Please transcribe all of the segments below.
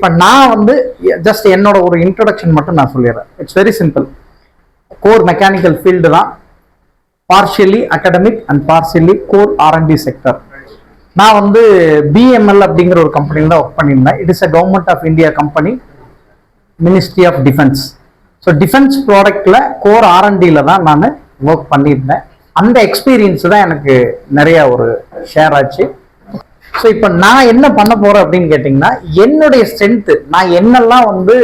இப்போ நான் வந்து ஜஸ்ட் என்னோட ஒரு இன்ட்ரடக்ஷன் மட்டும் நான் சொல்லிடுறேன். It's very simple. Core mechanical field தான், partially academic and partially core R&D sector. நான் வந்து BML அப்படிங்கிற ஒரு கம்பெனியில் தான் ஒர்க் பண்ணியிருந்தேன். It is a government of India company, ministry of defence. So defence ப்ராடக்டில் கோர் R&Dல தான் நான் ஒர்க் பண்ணியிருந்தேன். அந்த எக்ஸ்பீரியன்ஸ் தான் எனக்கு நிறைய ஒரு ஷேர் ஆச்சு. ஸோ இப்போ நான் என்ன பண்ண போறேன் அப்படின்னு கேட்டிங்கன்னா, என்னுடைய ஸ்ட்ரென்த்து, நான் என்னெல்லாம் வந்து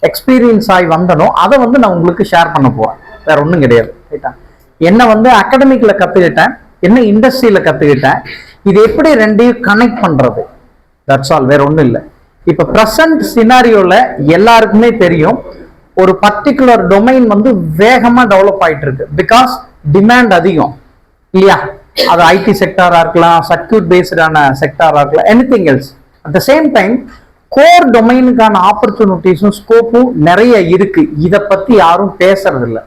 எக்ஸ்பீரியன்ஸ் ஆகி வந்தனோ அதை வந்து நான் உங்களுக்கு ஷேர் பண்ண போறேன். வேற ஒன்றும் கிடையாது. ரைட்டா? என்ன வந்து அகாடமிக்ல கற்றுக்கிட்டேன், என்ன இண்டஸ்ட்ரியில் கற்றுக்கிட்டேன், இது எப்படி ரெண்டையும் கனெக்ட் பண்றது, தட்ஸ் ஆல். வேற ஒன்றும் இல்லை. இப்போ ப்ரெசன்ட் சினாரியோல எல்லாருக்குமே தெரியும், ஒரு பர்டிகுலர் டொமைன் வந்து வேகமா டெவலப் ஆயிட்டு இருக்கு. பிகாஸ் டிமாண்ட் அதிகம் இல்லையா? அது ஐடி செக்டாரா இருக்கலாம், சர்க்யூட் பேஸ்டான செக்டாரா இருக்கலாம், anything else. At the same time core டொமைனுக்கான ஆப்பர்ச்சுனிட்டிஸும் ஸ்கோப்பும் நிறைய இருக்கு. இதை பத்தி யாரும் பேசுறது இல்லை,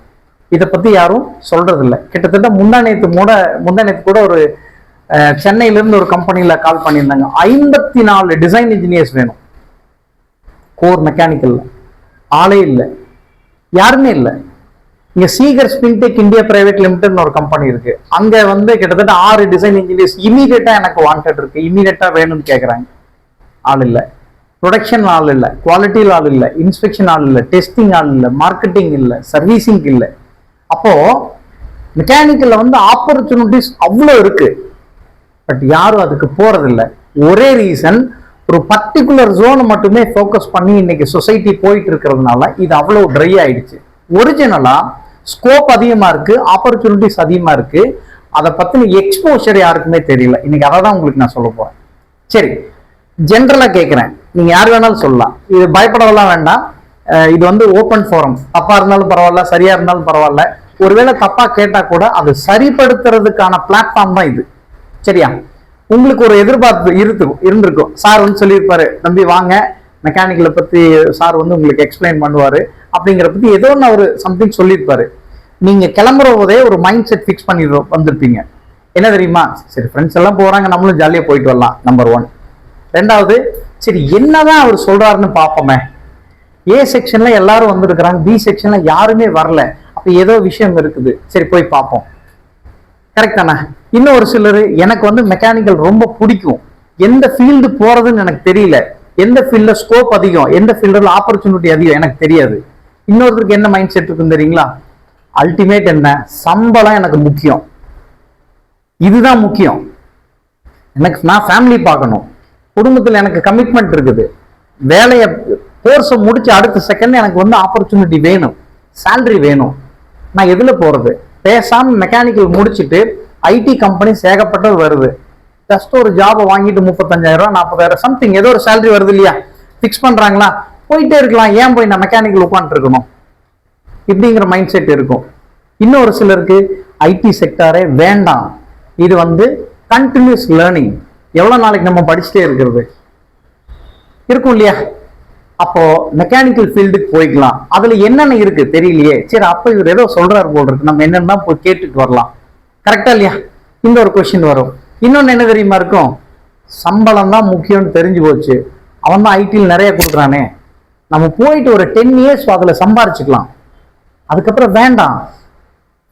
இதை பத்தி யாரும் சொல்றது இல்லை. கிட்டத்தட்ட முந்தானேத்து கூட ஒரு சென்னையில இருந்து ஒரு கம்பெனியில கால் பண்ணியிருந்தாங்க. 54 டிசைன் இன்ஜினியர்ஸ் வேணும் கோர் மெக்கானிக்கல். ஆளே இல்லை, யாருமே இல்லை. இங்க சீகர் ஸ்பின்டெக் இந்தியா பிரைவேட் லிமிடெட் ஒரு கம்பெனி இருக்கு. அங்க வந்து கிட்டத்தட்ட 6 டிசைன் இன்ஜினியர்ஸ் இமீடியட்டா எனக்கு வாண்டட் இருக்கு, இமீடியட்டா வேணும்னு கேட்கறாங்க. ஆள் இல்லை. ப்ரொடக்ஷன் ஆள் இல்லை, குவாலிட்டியில் ஆள் இல்லை, இன்ஸ்பெக்ஷன் ஆள் இல்லை, டெஸ்டிங் ஆள் இல்லை, மார்க்கெட்டிங் இல்லை, சர்வீசிங் இல்லை. அப்போ மெக்கானிக்கல்ல வந்து ஆப்பர்ச்சுனிட்டிஸ் அவ்வளோ இருக்கு, பட் யாரும் அதுக்கு போறதில்லை. ஒரே ரீசன், ஒரு பர்டிகுலர் ஜோனை மட்டுமே ஃபோக்கஸ் பண்ணி இன்னைக்கு சொசைட்டி போயிட்டு இருக்கிறதுனால இது அவ்வளோ ட்ரை ஆயிடுச்சு. ஒரிஜினலா ஸ்கோப் அதிகமா இருக்கு, ஆப்பர்ச்சுனிட்டிஸ் அதிகமா இருக்கு, அதை பத்தின எக்ஸ்போஷர் யாருக்குமே தெரியல. இன்னைக்கு அதை தான் உங்களுக்கு நான் சொல்ல போறேன். சரி, ஜென்ரலா கேட்கிறேன், நீங்க யார் வேணாலும் சொல்லலாம், இது பயப்படலாம் வேண்டாம். இது வந்து ஓப்பன் ஃபோரம், தப்பா இருந்தாலும் பரவாயில்ல, சரியா இருந்தாலும் பரவாயில்ல. ஒருவேளை தப்பா கேட்டா கூட அது சரிப்படுத்துறதுக்கான பிளாட்ஃபார்ம் தான் இது. சரியா? உங்களுக்கு ஒரு எதிர்பார்ப்பு இருந்திருக்கும். சார் வந்து சொல்லியிருப்பாரு, தம்பி வாங்க மெக்கானிக்கலை பத்தி சார் வந்து உங்களுக்கு எக்ஸ்பிளைன் பண்ணுவாரு அப்படிங்கிற பத்தி ஏதோ ஒன்று ஒரு சம்திங் சொல்லியிருப்பாரு. நீங்க கிளம்புற போதே ஒரு மைண்ட் செட் ஃபிக்ஸ் பண்ணி வந்திருப்பீங்க. என்ன தெரியுமா? சரி, ஃப்ரெண்ட்ஸ் எல்லாம் போறாங்க, நம்மளும் ஜாலியாக போயிட்டு வரலாம். நம்பர் 1. ரெண்டாவது, சரி என்னதான் அவர் சொல்றாருன்னு பார்ப்போமே. A செக்ஷன்ல எல்லாரும் வந்திருக்கிறாங்க, B செக்ஷன்ல யாருமே வரல, அப்ப ஏதோ விஷயம் இருக்குது, சரி போய் பார்ப்போம். கரெக்ட் தானே? இன்னும் ஒரு சிலர், எனக்கு வந்து மெக்கானிக்கல் ரொம்ப பிடிக்கும், எந்த ஃபீல்டு போறதுன்னு எனக்கு தெரியல, எந்த ஃபீல்ட்ல ஸ்கோப் அதிகம், எந்த ஃபீல்டில் ஆப்பர்ச்சுனிட்டி அதிகம் எனக்கு தெரியாது. இன்னொருத்தருக்கு என்ன மைண்ட் செட் இருக்குன்னு தெரியுங்களா? அல்டிமேட் என்ன, சம்பளம் எனக்கு முக்கியம், இதுதான் முக்கியம். நான் ஃபேமிலி பார்க்கணும், குடும்பத்தில் எனக்கு கமிட்மெண்ட் இருக்குது, வேலையை கோர்ஸை முடிச்சு அடுத்த செகண்ட் எனக்கு வந்து ஆப்பர்ச்சுனிட்டி வேணும், சேலரி வேணும். நான் எதுல போறது? பேசாம மெக்கானிக்கல் முடிச்சுட்டு ஐடி கம்பெனி ஏகப்பட்டது வருது, ஜஸ்ட் ஒரு ஜாபை வாங்கிட்டு 35,000 40,000 சம்திங் ஏதோ ஒரு சேலரி வருது இல்லையா, ஃபிக்ஸ் பண்றாங்களா, போயிட்டே இருக்கலாம், ஏன் போய் நான் மெக்கானிக்கல் உட்காந்துட்டு இருக்கணும், இப்படிங்கிற மைண்ட் செட் இருக்கும். இன்னொரு சிலருக்கு ஐடி செக்டாரே வேண்டாம், இது வந்து கண்டினியூஸ் லேர்னிங், எவ்வளவு நாளைக்கு நம்ம படிச்சுட்டே இருக்கிறது இருக்கும் இல்லையா. அப்போ மெக்கானிக்கல் ஃபீல்டுக்கு போய்க்கலாம், அதுல என்னென்ன இருக்கு தெரியலையே, சரி அப்ப இவர் ஏதோ சொல்றாரு போல் இருக்கு, நம்ம என்னன்னா போய் கேட்டுட்டு வரலாம். கரெக்டா இல்லையா? இந்த ஒரு கொஸ்டின் வரும். இன்னொன்னு என்ன தெரியுமா இருக்கும், சம்பளம் தான் முக்கியம்னு தெரிஞ்சு போச்சு, அவன் தான் ஐடியில் நிறைய கொடுக்குறானே, நம்ம போயிட்டு ஒரு 10 இயர்ஸ் அதுல சம்பாரிச்சுக்கலாம், அதுக்கப்புறம் வேண்டாம்,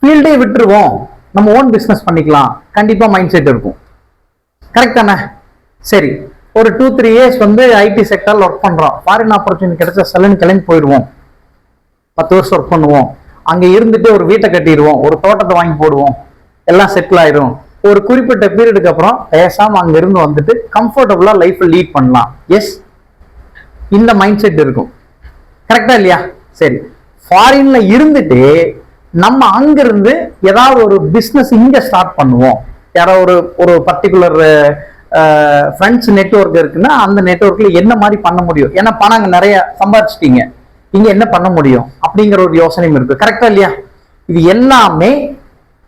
ஃபீல்டே விட்டுருவோம், நம்ம ஓன் பிஸ்னஸ் பண்ணிக்கலாம், கண்டிப்பா மைண்ட் செட் இருக்கும். கரெக்ட் தானே? சரி, ஒரு 2-3 இயர்ஸ் வந்து ஐடி செக்டர்ல ஒர்க் பண்றோம், ஃபாரின் ஆப்பர்ச்சுனிட்டி கிடைச்சா சலன் கிளம்பி போயிடுவோம், 10 வருஷம் ஒர்க் பண்ணுவோம், அங்க இருந்துட்டு ஒரு வீட்டை கட்டிடுவோம், ஒரு தோட்டத்தை வாங்கி போடுவோம், எல்லாம் செட்டில் ஆயிரும். ஒரு குறிப்பிட்ட பீரியடுக்கு அப்புறம் பேசாம அங்க இருந்து வந்துட்டு கம்ஃபர்டபுளா லைஃப் லீட் பண்ணலாம். எஸ், இந்த மைண்ட் செட் இருக்கும். கரெக்டா இல்லையா? சரி, ஃபாரின்ல இருந்துட்டு நம்ம அங்கிருந்து ஏதாவது ஒரு பிசினஸ் இங்க ஸ்டார்ட் பண்ணுவோம், யாராவது ஒரு பர்டிகுலர் ஃப்ரெண்ட்ஸ் நெட்வொர்க் இருக்குன்னா அந்த நெட்வொர்க்ல என்ன மாதிரி பண்ண முடியும், ஏன்னா பணம் அங்க நிறைய சம்பாதிச்சிட்டீங்க, இங்க என்ன பண்ண முடியும் அப்படிங்கிற ஒரு யோசனையும் இருக்கு. கரெக்டா இல்லையா? இது எல்லாமே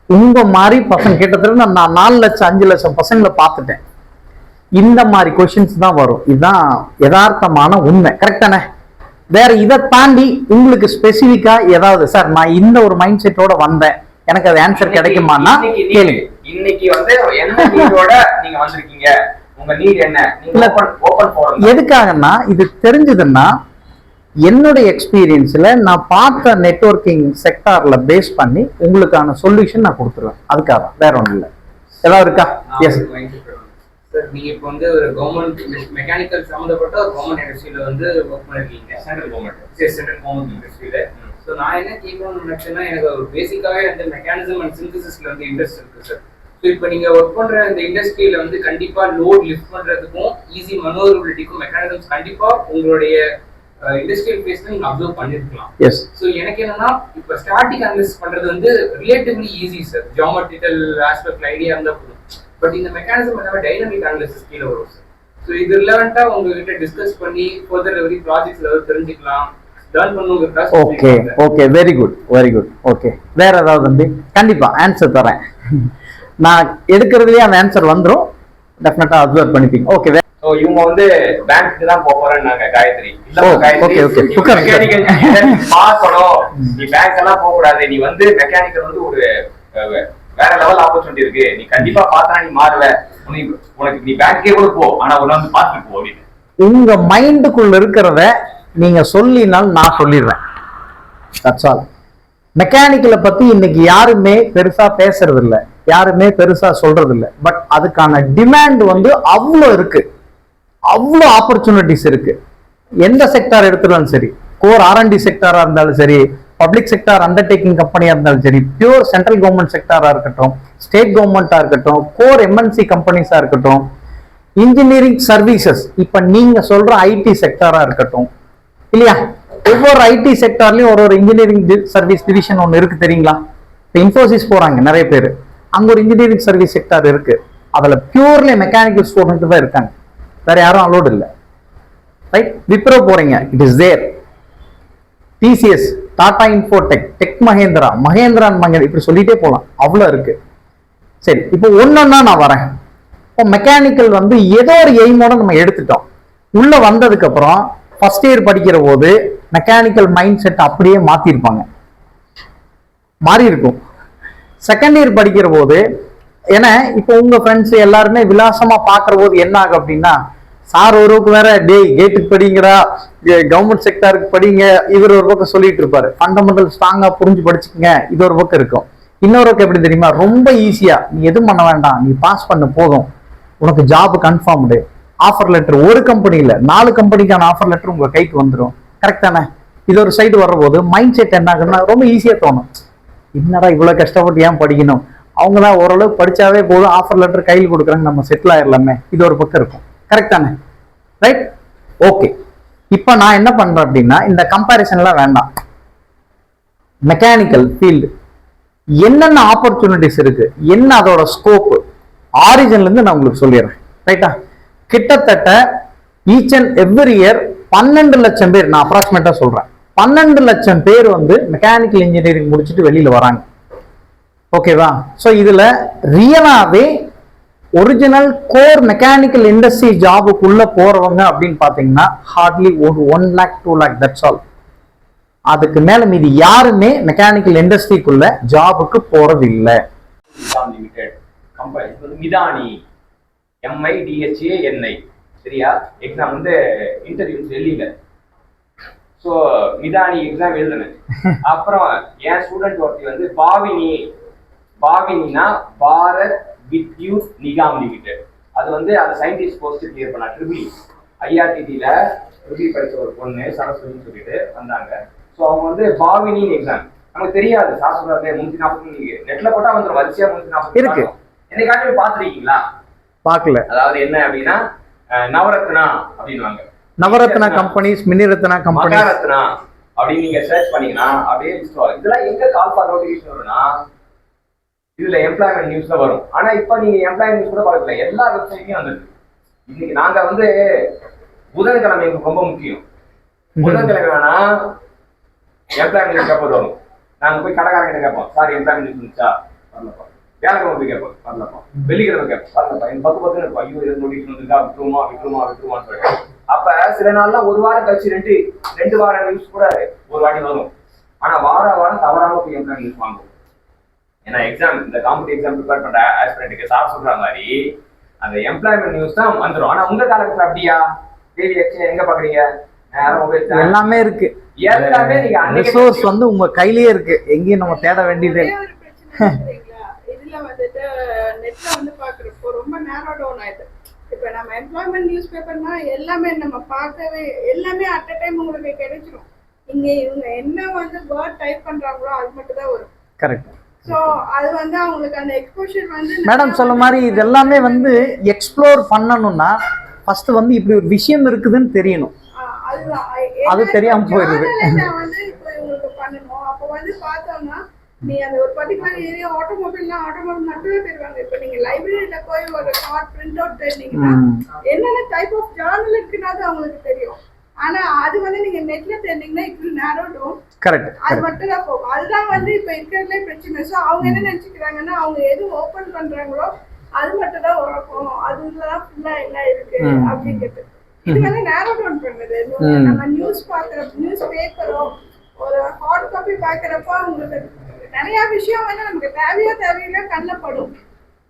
உங்க மாதிரி பசங்க, கிட்டத்தட்ட நான் 4 லட்சம் 5 லட்சம் பசங்களை பார்த்துட்டேன். இந்த மாதிரி கொஸ்டின்ஸ் தான் வரும், இதுதான் யதார்த்தமான உண்மை. கரெக்டானே? வேற இதை தாண்டி உங்களுக்கு ஸ்பெசிபிக்கா ஏதாவது, சார் நான் இந்த ஒரு மைண்ட் செட்டோட வந்தேன், எனக்கு அது ஆன்சர் கிடைக்குமான்னா கேளுங்க. இன்னைக்கு வந்து என்ன நீங்க வந்திருக்கீங்க, உங்க நீட் என்ன, நீங்க ஓபன் போறோம். எதுக்காகன்னா இது தெரிஞ்சதுன்னா என்னுடைய எக்ஸ்பீரியன்ஸ்ல நான் பார்த்த நெட்வொர்க்கிங் செக்டார்ல பேஸ் பண்ணி உங்களுக்கான சொல்யூஷன் நான் கொடுத்துருவேன். அதுக்காக வேற ஒன்றும் இல்லை. ஏதாவது இருக்கா? எஸ் சார், நீங்க இப்போ வந்து ஒரு கவர்மெண்ட் மெக்கானிக்கல் சம்மந்தப்பட்ட ஒரு கவர்மெண்ட் இண்டஸ்ட்ரியில வந்து ஒர்க் பண்ணிருக்கீங்க. சென்ட்ரல் கவர்மெண்ட் இண்டஸ்ட்ரியில. ஸோ நான் என்ன கேட்கணும்னு நினைச்சேன்னா, எனக்கு ஒரு பேசிக்காவே அந்த மெக்கானிசம் அண்ட் சிந்தசிஸ்ல வந்து இன்ட்ரெஸ்ட் இருக்கு சார். ஸோ இப்போ நீங்க ஒர்க் பண்ற இந்த இண்டஸ்ட்ரியில வந்து கண்டிப்பா லோட் லிஃப்ட் பண்றதுக்கும் ஈஸி மனோரபிலிட்டிக்கும் மெக்கானிசம்ஸ் கண்டிப்பா உங்களுடைய இண்டஸ்ட்ரியல் பேஸ்ல நீங்க அப்சர்வ் பண்ணிருக்கலாம். எஸ். ஸோ எனக்கு என்னன்னா, இப்போ ஸ்டாட்டிக் அனலிசிஸ் பண்றது வந்து ரிலேட்டிவ்லி ஈஸி சார், ஜியோமெட்ரிக்கல் ஆஸ்பெக்ட்ல ஐடியா இருந்தா போதும். பட் இந்த மெக்கானிசம் எல்லாமே டைனமிக் அனலிசிஸ் கீழே வரும் சார். ஸோ இது ரிலவெண்டா உங்ககிட்ட டிஸ்கஸ் பண்ணி ஃபர்தர் எவ்ரி ப்ராஜெக்ட்ஸ் லெவல் தெரிஞ்சுக்கலாம், லேர்ன் பண்ணுங்க. Okay okay, very good very good. Okay, வேற ஏதாவது வந்து கண்டிப்பா ஆன்சர் தரேன். நான் எடுக்கிறதுலயே அந்த ஆன்சர் வந்துடும், டெஃபினட்டா அப்சர்வ் பண்ணிப்பீங்க. ஓகே. ஸோ இவங்க வந்து பேங்க்கு தான் போறேன்னாங்க காயத்ரி. பார்க்கணும், நீ பேங்க் எல்லாம் போக கூடாது, நீ வந்து மெக்கானிக்கல் வந்து ஒரு வேற லெவல் ஆப்பர்ச்சுனிட்டி இருக்கு, நீ கண்டிப்பா பார்த்தா நீ மாறுவ, உனக்கு நீ பேங்க்கே கூட போ, ஆனா உன்ன வந்து பார்த்துட்டு போ அப்படின்னு. உங்க மைண்டுக்குள்ள இருக்கிறத நீங்க சொல்லினாலும் நான் சொல்லிடுறேன். That's all. மெக்கானிக்கலை பத்தி இன்னைக்கு யாருமே பெருசா பேசுறது இல்லை, யாருமே பெருசா சொல்றது இல்லை. பட் அதுக்கான டிமாண்ட் வந்து அவ்வளோ இருக்கு, அவ்வளோ ஆப்பர்ச்சுனிட்டிஸ் இருக்கு. எந்த செக்டார் எடுத்துட்டாலும் சரி, கோர் R&D செக்டாரா இருந்தாலும் சரி, பப்ளிக் செக்டார் அண்டர்டேக்கிங் கம்பெனியா இருந்தாலும் சரி, பியூர் சென்ட்ரல் கவர்மெண்ட் செக்டாரா இருக்கட்டும், ஸ்டேட் கவர்மெண்டா இருக்கட்டும், கோர் MNC கம்பெனிஸா இருக்கட்டும், இன்ஜினியரிங் சர்வீசஸ், இப்ப நீங்க சொல்ற IT செக்டாரா இருக்கட்டும் இல்லையா, ஒவ்வொரு IT செக்டார்லயும் ஒரு இன்ஜினியரிங் சர்வீஸ் டிவிஷன் ஒன்று இருக்கு தெரியுங்களா? இப்போ இன்ஃபோசிஸ் போறாங்க நிறைய பேர், அங்க ஒரு இன்ஜினியரிங் சர்வீஸ் செக்டார் இருக்கு. அதுல பியூர்லி மெக்கானிக்கல் ஸ்டூடெண்ட் தான் இருக்காங்க, வேற யாரும் அலோடு இல்லை. ரைட்? விப்ரோ போறீங்க, it is there. TCS, Tata Infotech, Tech Mahindra, Mahindra இப்படி சொல்லிட்டே போகலாம், அவ்வளோ இருக்கு. சரி, இப்போ ஒன்னொன்னா நான் வரேன். இப்போ மெக்கானிக்கல் வந்து ஏதோ ஒரு எய்மோட நம்ம எடுத்துட்டோம். உள்ள வந்ததுக்கு அப்புறம் ஃபர்ஸ்ட் இயர் படிக்கிற போது மெக்கானிக்கல் மைண்ட் செட் அப்படியே மாத்திருப்பாங்க, மாறி இருக்கும். செகண்ட் இயர் படிக்கிற போது, ஏன்னா இப்போ உங்க ஃப்ரெண்ட்ஸ் எல்லாருமே விலாசமா பாக்குற போது என்ன ஆகும் அப்படின்னா, சார் ஒருவருக்கு வேற டேய் கேட்டுக்கு படிங்கிறா, கவர்மெண்ட் செக்டாருக்கு படிங்க, இவர் ஒரு பக்கம் சொல்லிட்டு இருப்பாரு. ஃபண்டமெண்டல் ஸ்ட்ராங்கா புரிஞ்சு படிச்சுக்கங்க, இது ஒரு பக்கம் இருக்கும். இன்னொரு பக்கம் எப்படி தெரியுமா, ரொம்ப ஈஸியா நீ எதுவும் பண்ண வேண்டாம், நீ பாஸ் பண்ண போதும், உனக்கு ஜாப் கன்ஃபார்ம்டு, ஆஃபர் லெட்டர் ஒரு கம்பெனி இல்ல 4 கம்பெனிக்கான ஆஃபர் லெட்டர் உங்க கைக்கு வந்துடும். கரெக்ட் தானே? இது ஒரு சைடு வர்ற போது மைண்ட் செட் என்ன ஆகுன்னா, ரொம்ப ஈஸியா தோணும், என்னடா இவ்வளவு கஷ்டப்பட்டு ஏன் படிக்கணும், அவங்க தான் ஓரளவுக்கு படிச்சாவே போதும், ஆஃபர் லெட்டர் கையில் கொடுக்குறாங்க, நம்ம செட்டில் ஆயிடலாமே, இது ஒரு பக்கம் இருக்கும். கரெக்ட் தானே? ரைட்? ஓகே. இப்போ நான் என்ன பண்றேன் அப்படின்னா, இந்த கம்பேரிசன்லாம் வேண்டாம். மெக்கானிக்கல் ஃபீல்டு என்னென்ன ஆப்பர்ச்சுனிட்டிஸ் இருக்கு, என்ன அதோட ஸ்கோப், ஆரிஜின்ல இருந்து நான் உங்களுக்கு சொல்லிடுறேன். ரைட்டா? கிட்டத்தட்ட ஈச் அண்ட் எவ்ரி இயர் 12 லட்சம் பேர், நான் அப்ராக்சிமேட்டா சொல்றேன், 12 லட்சம் பேர் வந்து மெக்கானிக்கல் இன்ஜினியரிங் முடிச்சுட்டு வெளியில வராங்க. ஓகேவா? ஸோ இதுல ரியலாவே ஒரிஜினல் கோர் மெக்கானிக்கல் இண்டஸ்ட்ரி ஜாபுக்குள்ள போறவங்க அப்படின்னு பாத்தீங்கன்னா ஹார்ட்லி ஒரு 1 lakh 2 lakh, தட்ஸ் ஆல். அதுக்கு மேல மீதி யாருமே மெக்கானிக்கல் இண்டஸ்ட்ரிக்குள்ள ஜாபுக்கு போறது இல்லை. மிதானி MIDHANI, சரியா? எக்ஸாம் வந்து இன்டர்வியூ டெல்லியில. ஸோ மிதானி எக்ஸாம் எழுதுனேன். அப்புறம் என் ஸ்டூடெண்ட் ஒருத்தி வந்து பாவினினா பாரத் வித்யுத் நிகாம் லிமிடெட், அது வந்து அந்த சயின்டிஸ்ட் போஸ்ட் கிளியர் பண்ணா. IRTTல படிச்ச ஒரு பொண்ணு சரஸ்வதினு சொல்லிட்டு வந்தாங்க. ஸோ அவங்க வந்து பாவினி எக்ஸாம் நமக்கு தெரியாது, சாஸ்திரம் 340 நெட்ல போட்டா வந்துடும், வரிசையா 340 இருக்கு. என்னைக்காச்சும் பாத்துருக்கீங்களா? பார்க்கல. அதாவது என்ன அப்படின்னா, நவரத்னா அப்படின்வாங்க, நவரத்னா கம்பெனிஸ், மினிரத்னா கம்பெனிஸ், மகாரத்னா அப்படின்னு நீங்க சர்ச் பண்ணீங்கன்னா அப்படியே லிஸ்ட் வரும். இதெல்லாம் எங்க கால் ஃபார் நோட்டிஃபிகேஷன் வரும்னா, இதுல எம்ப்ளாய்மெண்ட் நியூஸ்ல வரும். ஆனா இப்ப நீங்க எம்ப்ளாய்மெண்ட் நியூஸ் கூட பார்க்கல, எல்லா வெப்சைட்லயும் வந்துருக்கு. இன்னைக்கு நாங்க வந்து புதன்கிழமை எங்களுக்கு ரொம்ப முக்கியம். புதன்கிழமை வேணா எம்ப்ளாய்மெண்ட் நியூஸ் பேப்பர் வரும். நாங்க போய் கடைக்காரங்க கேட்போம், சார் எம்ப்ளாய்மெண்ட் நியூஸ் இருந்துச்சா? வரலப்பா. வியாழக்கிழமை போய் கேட்போம், வரலப்பா. வெள்ளிக்கிழமை கேட்போம், வரலப்பா. எங்க பக்கம் இருக்கும், ஐயோ எது நோட்டிஃபிகேஷன் வந்துருக்கா, விட்டுருமான்னு சொல்லிட்டு. அப்ப சில நாள்லாம் ஒரு வாரம் கழிச்சு ரெண்டு வாரம் நியூஸ் கூட ஒரு வாட்டி வரும். ஆனா வாரம் தவறாம போய் எம்ப்ளாய்மெண்ட் நியூஸ் வாங்குவோம். ஏன்னா எக்ஸாம், இந்த காம்படிட்டிவ் எக்ஸாம் ப்ரிப்பேர் பண்ற ஆஸ்பிரண்ட்டுக்கு சார் சொல்ற மாதிரி அந்த எம்ப்ளாய்மெண்ட் நியூஸ் தான் வந்துடும். ஆனா உங்க காலத்துல அப்படியா? டிவி எங்க பாக்குறீங்க? நேரம் mobile தான். எல்லாமே இருக்கு. எல்லாமே நீங்க ரிசோர்ஸ் வந்து உங்க கையிலேயே இருக்கு, எங்கேயும் நம்ம தேட வேண்டியது. ஒரே ஒரு பிரச்சனை இருக்குங்களா, இதுல வந்துட்டு நெட்ல வந்து பாக்குறப்போ ரொம்ப நேரோ டவுன் ஆயிடுது. இப்ப நம்ம எம்ப்ளாய்மெண்ட் நியூஸ் பேப்பர்னா எல்லாமே நம்ம பார்க்கவே எல்லாமே அட் அ டைம் உங்களுக்கு கிடைச்சிடும். இங்க இவங்க என்ன வந்து வேர்ட் டைப் பண்றாங்களோ அது மட்டும் தான் வரும். கரெக்ட். ஸோ அது வந்து அவங்களுக்கு அந்த எக்ஸ்போஷர் வந்து மேடம் சொல்ல மாதிரி இது எல்லாமே வந்து எக்ஸ்ப்ளோர் பண்ணணும்னா ஃபர்ஸ்ட் வந்து இப்படி ஒரு விஷயம் இருக்குதுன்னு தெரியணும். அதுதான் அது தெரியாம போயிடுது. வந்து இப்போ இவங்களுக்கு பண்ணணும். அப்போ வந்து பார்த்தோம்னா நீ அந்த ஒரு பர்டிகுலர் ஏரியா ஆட்டோமொபைல் மட்டுமே போயிருவாங்க. இப்போ நீங்க லைப்ரரியில போய் ஒரு கார்ட் பிரிண்ட் அவுட் தெரிஞ்சீங்கன்னா என்னென்ன டைப் ஆஃப் ஜேர்னல் இருக்குன்னு அவங்களுக்கு தெரியும். ஆனா அது வந்து நீங்க நெட்ல தெரிஞ்சீங்கன்னா இப்படி நேரோ டவுன். கரெக்ட். அது மட்டும் தான் போகும். அதுதான் வந்து இப்ப இருக்கிறதுல பிரச்சனை. ஸோ அவங்க என்ன நினைச்சுக்கிறாங்கன்னா அவங்க எது ஓபன் பண்றாங்களோ அது மட்டும் தான் உறக்கும், அதுதான் ஃபுல்லா எல்லாம் இருக்கு அப்படிங்கிறது. இது வந்து நேரோ டவுன் பண்ணுது. நம்ம நியூஸ் பேப்பரோ ஒரு ஹார்ட் காப்பி பாக்குறப்போ உங்களுக்கு நிறைய விஷயம் வந்து நமக்கு தேவையில்லை கண்ணில் படும்.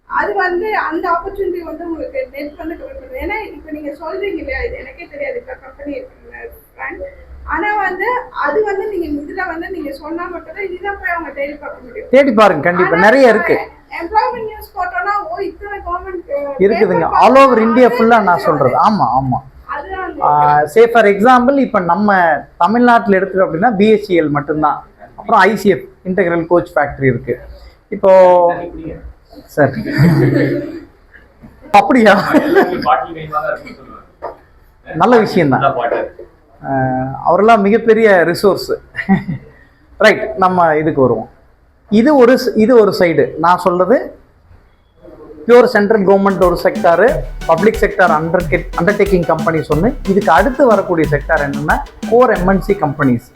அது வந்து அந்த ஆப்பர்ச்சுனிட்டி வந்து உங்களுக்கு நெட் வந்து கவர் பண்ணுது. ஏன்னா இப்போ நீங்க சொல்றீங்க இல்லையா, இது எனக்கே தெரியாது இப்போ கம்பெனி பிராண்ட். ஆனா வந்து அது வந்து நீங்க இதுல வந்து நீங்க சொன்னா மட்டும் தான் இதுதான் போய் அவங்க தேடி பார்க்க முடியும். தேடி பாருங்க, கண்டிப்பா நிறைய இருக்கு. எம்ப்ளாய்மெண்ட் நியூஸ் போட்டோம்னா இத்தனை கவர்மெண்ட் இருக்குதுங்க ஆல் ஓவர் இந்தியா ஃபுல்லா. நான் சொல்றது ஆமா. சே ஃபார் எக்ஸாம்பிள் இப்போ நம்ம தமிழ்நாட்டில் எடுத்துட்டோம் அப்படின்னா பிஎஸ்சிஎல் மட்டும்தான். அப்புறம் ஐசிஎஃப் இன்டெகிரல் கோச் ஃபேக்டரி இருக்கு. இப்போ சார் அப்படியா? நல்ல விஷயம்தான். அவரெல்லாம் மிகப்பெரிய ரிசோர்ஸ். ரைட், நம்ம இதுக்கு வருவோம். இது ஒரு சைடு. நான் சொல்றது பியூர் சென்ட்ரல் கவர்மெண்ட் ஒரு sector, public sector undertaking companies ஒன்று. இதுக்கு அடுத்து வரக்கூடிய செக்டார் என்னன்னா கோர் எம்என்சி கம்பெனிஸ்.